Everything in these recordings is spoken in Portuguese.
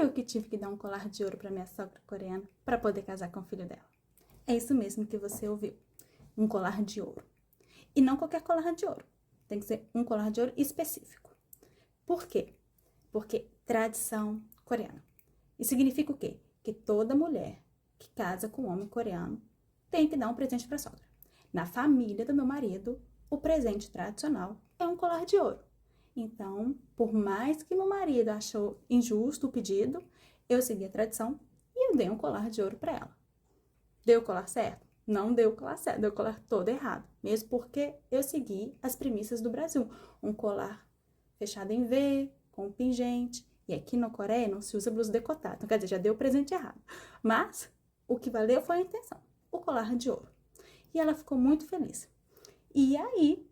eu que tive que dar um colar de ouro para minha sogra coreana para poder casar com o filho dela. É isso mesmo que você ouviu. Um colar de ouro. E não qualquer colar de ouro. Tem que ser um colar de ouro específico. Por quê? Porque tradição coreana. Isso significa o quê? Que toda mulher que casa com um homem coreano tem que dar um presente para a sogra. Na família do meu marido, o presente tradicional é um colar de ouro. Então, por mais que meu marido achou injusto o pedido, eu segui a tradição e eu dei um colar de ouro para ela. Deu o colar certo? Não deu o colar certo, deu o colar todo errado. Mesmo porque eu segui as premissas do Brasil. Um colar fechado em V, com pingente. E aqui na Coreia não se usa blusa decotada. Então, quer dizer, já deu o presente errado. Mas o que valeu foi a intenção. O colar de ouro. E ela ficou muito feliz. E aí,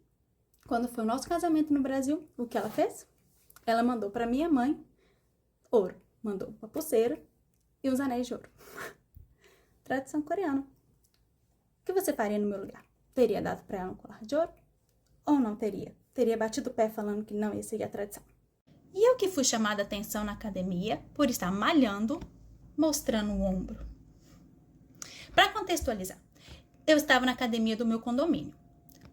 quando foi o nosso casamento no Brasil, o que ela fez? Ela mandou para minha mãe ouro. Mandou uma pulseira e uns anéis de ouro. Tradição coreana. O que você faria no meu lugar? Teria dado para ela um colar de ouro? Ou não teria? Teria batido o pé falando que não ia seguir a tradição. E eu que fui chamada a atenção na academia por estar malhando, mostrando o ombro. Para contextualizar, eu estava na academia do meu condomínio.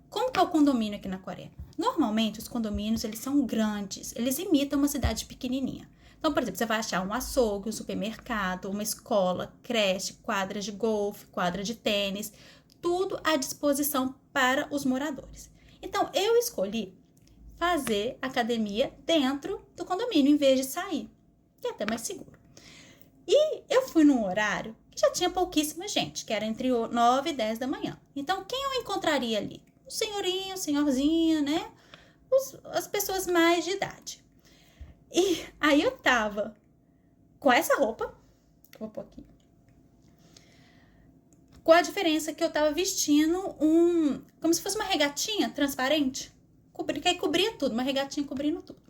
Como que é o condomínio aqui na Coreia? Normalmente, os condomínios, eles são grandes. Eles imitam uma cidade pequenininha. Então, por exemplo, você vai achar um açougue, um supermercado, uma escola, creche, quadra de golfe, quadra de tênis, tudo à disposição para os moradores. Então, eu escolhi fazer academia dentro do condomínio, em vez de sair, que é até mais seguro. E eu fui num horário que já tinha pouquíssima gente, que era entre 9 e 10 da manhã. Então, quem eu encontraria ali? O senhorinho, senhorzinha, né? As pessoas mais de idade. E aí eu tava com essa roupa, que eu vou pôr aqui, com a diferença que eu tava vestindo como se fosse uma regatinha transparente, que aí cobria tudo, uma regatinha cobrindo tudo.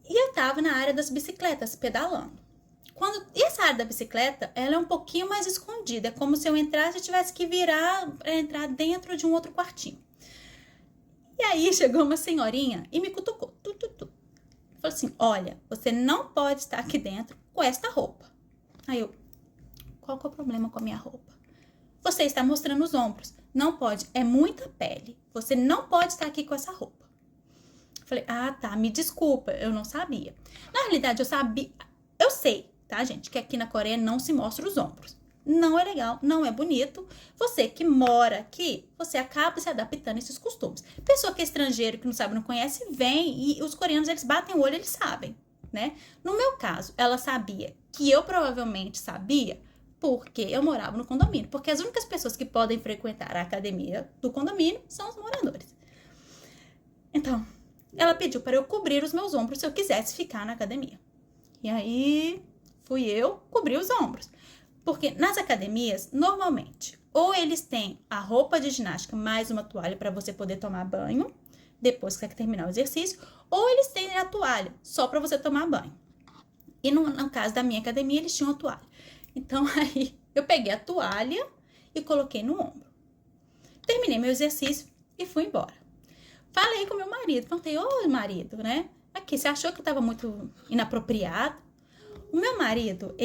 E eu tava na área das bicicletas, pedalando. E essa área da bicicleta, ela é um pouquinho mais escondida, é como se eu entrasse e tivesse que virar para entrar dentro de um outro quartinho. E aí chegou uma senhorinha e me cutucou, falou assim, olha, você não pode estar aqui dentro com esta roupa. Aí eu, qual que é o problema com a minha roupa? Você está mostrando os ombros. Não pode, é muita pele. Você não pode estar aqui com essa roupa. Falei, tá, me desculpa, eu não sabia. Na realidade, eu sei, tá, gente, que aqui na Coreia não se mostra os ombros. Não é legal, não é bonito. Você que mora aqui, você acaba se adaptando a esses costumes. Pessoa que é estrangeiro, que não sabe, não conhece, vem e os coreanos, eles batem o olho, eles sabem, né? No meu caso, ela sabia que eu provavelmente sabia porque eu morava no condomínio. Porque as únicas pessoas que podem frequentar a academia do condomínio são os moradores. Então, ela pediu para eu cobrir os meus ombros se eu quisesse ficar na academia. E aí, fui eu cobrir os ombros. Porque nas academias, normalmente, ou eles têm a roupa de ginástica mais uma toalha para você poder tomar banho, depois que você terminar o exercício, ou eles têm a toalha só para você tomar banho. E no caso da minha academia, eles tinham a toalha. Então, aí, eu peguei a toalha e coloquei no ombro. Terminei meu exercício e fui embora. Falei com meu marido, perguntei, ô marido, né? Aqui, você achou que eu tava muito inapropriado? O meu marido,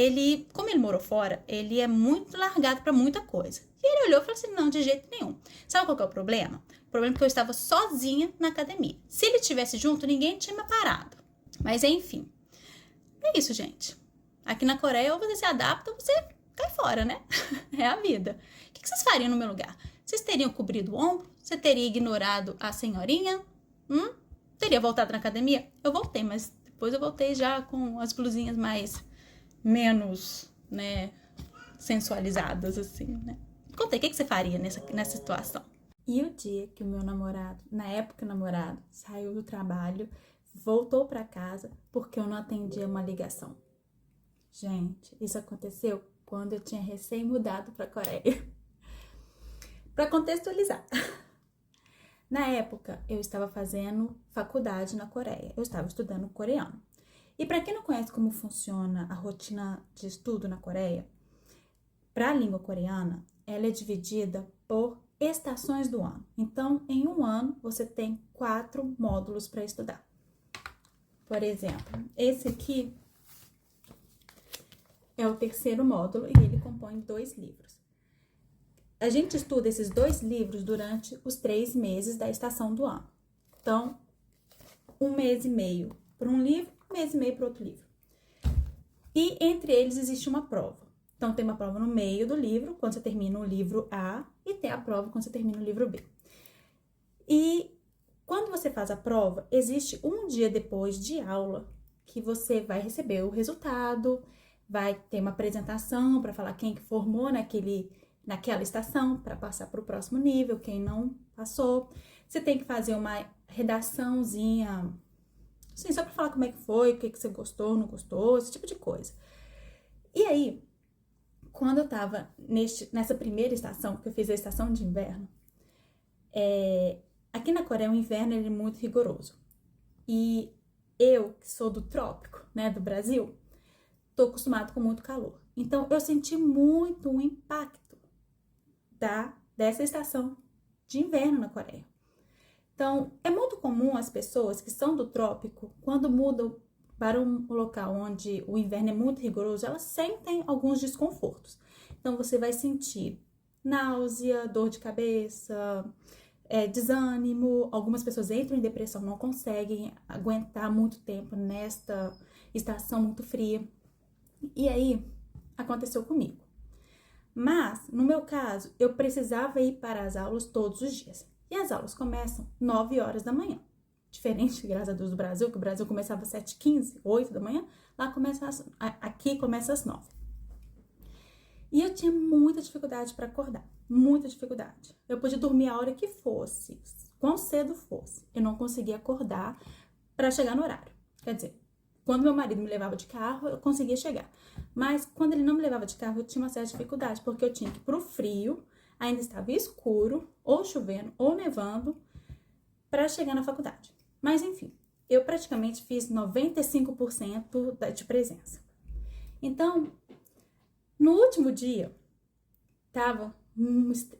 como ele morou fora, ele é muito largado pra muita coisa. E ele olhou e falou assim, não, de jeito nenhum. Sabe qual que é o problema? O problema é que eu estava sozinha na academia. Se ele estivesse junto, ninguém tinha me parado. Mas enfim, é isso, gente. Aqui na Coreia, ou você se adapta ou você cai fora, né? É a vida. O que vocês fariam no meu lugar? Vocês teriam cobrido o ombro? Você teria ignorado a senhorinha? Teria voltado na academia? Eu voltei, mas depois eu voltei já com as blusinhas menos, né, sensualizadas, assim, né? Contei, o que você faria nessa situação? E o dia que o meu namorado, na época namorado, saiu do trabalho, voltou para casa porque eu não atendia uma ligação. Gente, isso aconteceu quando eu tinha recém-mudado para a Coreia. Para contextualizar. Na época, eu estava fazendo faculdade na Coreia. Eu estava estudando coreano. E para quem não conhece como funciona a rotina de estudo na Coreia, para a língua coreana, ela é dividida por estações do ano. Então, em um ano, você tem 4 módulos para estudar. Por exemplo, esse aqui é o terceiro módulo e ele compõe 2 livros. A gente estuda esses 2 livros durante os 3 meses da estação do ano. Então, 1 mês e meio para um livro, 1 mês e meio para outro livro. E entre eles existe uma prova. Então, tem uma prova no meio do livro, quando você termina o livro A, e tem a prova quando você termina o livro B. E quando você faz a prova, existe um dia depois de aula que você vai receber o resultado, vai ter uma apresentação para falar quem que formou naquela estação, para passar para o próximo nível, quem não passou. Você tem que fazer uma redaçãozinha, assim, só para falar como é que foi, o que você gostou, não gostou, esse tipo de coisa. E aí, quando eu tava nessa primeira estação, que eu fiz a estação de inverno, aqui na Coreia o inverno ele é muito rigoroso. E eu, que sou do trópico, né, do Brasil, tô acostumado com muito calor. Então, eu senti muito o impacto dessa estação de inverno na Coreia. Então, é muito comum as pessoas que são do trópico, quando mudam para um local onde o inverno é muito rigoroso, elas sentem alguns desconfortos. Então, você vai sentir náusea, dor de cabeça, desânimo. Algumas pessoas entram em depressão, não conseguem aguentar muito tempo nesta estação muito fria. E aí, aconteceu comigo. Mas, no meu caso, eu precisava ir para as aulas todos os dias. E as aulas começam 9 horas da manhã. Diferente, graças a Deus, do Brasil, que o Brasil começava às 7h15, 8 da manhã. Aqui começa às 9. E eu tinha muita dificuldade para acordar. Muita dificuldade. Eu podia dormir a hora que fosse, quão cedo fosse. Eu não conseguia acordar para chegar no horário. Quer dizer, quando meu marido me levava de carro, eu conseguia chegar. Mas quando ele não me levava de carro, eu tinha uma certa dificuldade, porque eu tinha que ir pro frio, ainda estava escuro, ou chovendo, ou nevando, para chegar na faculdade. Mas enfim, eu praticamente fiz 95% de presença. Então, no último dia,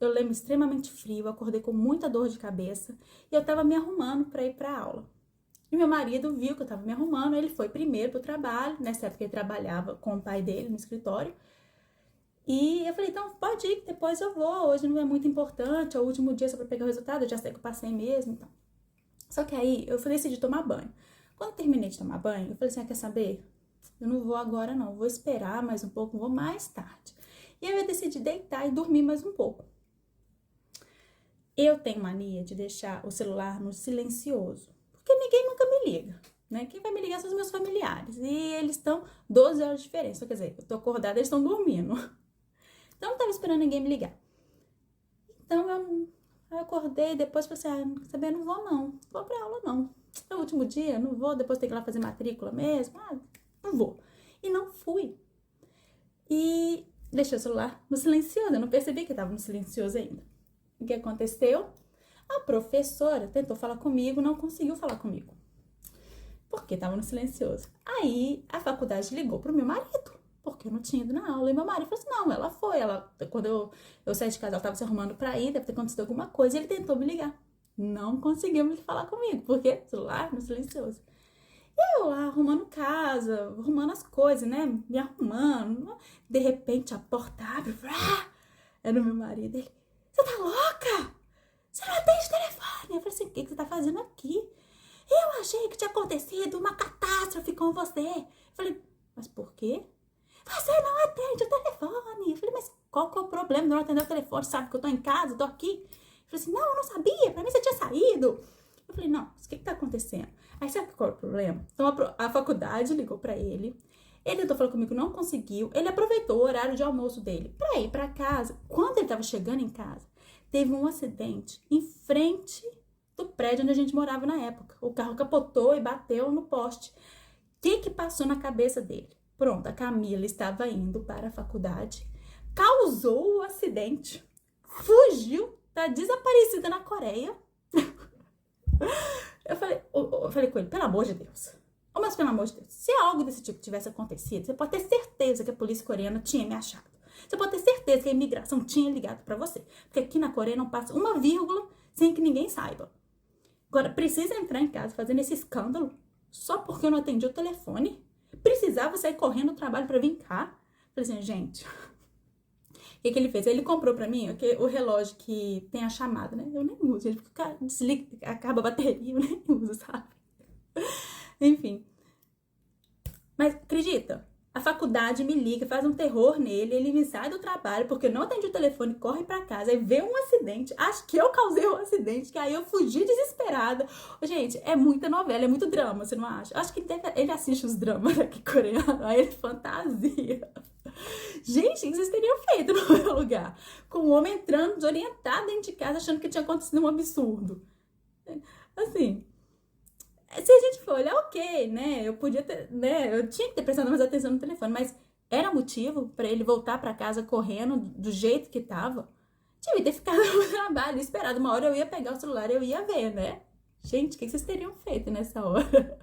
eu lembro, extremamente frio, eu acordei com muita dor de cabeça, e eu tava me arrumando para ir para aula. E meu marido viu que eu tava me arrumando, ele foi primeiro pro trabalho, nessa época ele trabalhava com o pai dele no escritório. E eu falei, então pode ir, que depois eu vou, hoje não é muito importante, é o último dia só pra pegar o resultado, eu já sei que eu passei mesmo, então. Só que aí eu decidi tomar banho. Quando eu terminei de tomar banho, eu falei assim, quer saber? Eu não vou agora não, vou esperar mais um pouco, vou mais tarde. E aí eu decidi deitar e dormir mais um pouco. Eu tenho mania de deixar o celular no silencioso, porque ninguém nunca me liga, né? Quem vai me ligar são os meus familiares. E eles estão 12 horas de diferença. Quer dizer, eu tô acordada, eles estão dormindo. Então, eu não tava esperando ninguém me ligar. Então, eu acordei, depois falei assim, quer saber, não vou não. Não vou pra aula não. É o último dia, não vou, depois tem que ir lá fazer matrícula mesmo. Não vou. E não fui. E deixei o celular no silencioso. Eu não percebi que tava no silencioso ainda. O que aconteceu? A professora tentou falar comigo, não conseguiu falar comigo. Porque tava no silencioso. Aí, a faculdade ligou pro meu marido, porque eu não tinha ido na aula. E meu marido falou assim, não, ela foi. Quando eu saí de casa, ela tava se arrumando pra ir, deve ter acontecido alguma coisa. E ele tentou me ligar. Não conseguiu me falar comigo, porque celular no silencioso. E eu lá, arrumando casa, arrumando as coisas, né? Me arrumando. De repente, a porta abre. Era o meu marido. Ele, você tá louca? Você não atende o telefone. Eu falei assim, o que você tá fazendo aqui? Eu achei que tinha acontecido uma catástrofe com você. Eu falei, mas por quê? Você não atende o telefone. Eu falei, mas qual que é o problema de não atender o telefone? Sabe que eu tô em casa, tô aqui? Eu falei assim, não, eu não sabia. Pra mim você tinha saído. Eu falei, não, o que tá acontecendo? Aí sabe qual é o problema? Então a faculdade ligou pra ele. Ele tentou falar comigo, não conseguiu. Ele aproveitou o horário de almoço dele pra ir pra casa. Quando ele tava chegando em casa, teve um acidente em frente do prédio onde a gente morava na época. O carro capotou e bateu no poste. O que passou na cabeça dele? Pronto, a Camila estava indo para a faculdade, causou o acidente, fugiu, tá desaparecida na Coreia. Eu falei com ele, pelo amor de Deus. Mas pelo amor de Deus, se algo desse tipo tivesse acontecido, você pode ter certeza que a polícia coreana tinha me achado. Você pode ter certeza que a imigração tinha ligado para você. Porque aqui na Coreia não passa uma vírgula sem que ninguém saiba. Agora, precisa entrar em casa fazendo esse escândalo só porque eu não atendi o telefone? Precisava sair correndo no trabalho para vir cá? Falei Falei assim, gente, o que ele fez? Ele comprou pra mim o relógio que tem a chamada, né? Eu nem uso, gente, porque o cara desliga, acaba a bateria, eu nem uso, sabe? Enfim. Mas acredita? A faculdade me liga, faz um terror nele, ele me sai do trabalho porque eu não atendi o telefone, corre pra casa, aí vê um acidente, acho que eu causei um acidente, que aí eu fugi desesperada. Gente, é muita novela, é muito drama, você não acha? Acho que ele assiste os dramas aqui coreanos, aí ele fantasia. Gente, o que vocês teriam feito no meu lugar? Com o homem entrando desorientado dentro de casa, achando que tinha acontecido um absurdo. Assim, se a gente for olhar, ok, né? Eu podia ter, né? Eu tinha que ter prestado mais atenção no telefone, mas era motivo pra ele voltar pra casa correndo do jeito que tava? Devia ter ficado no trabalho, esperado. Uma hora eu ia pegar o celular e eu ia ver, né? Gente, o que vocês teriam feito nessa hora?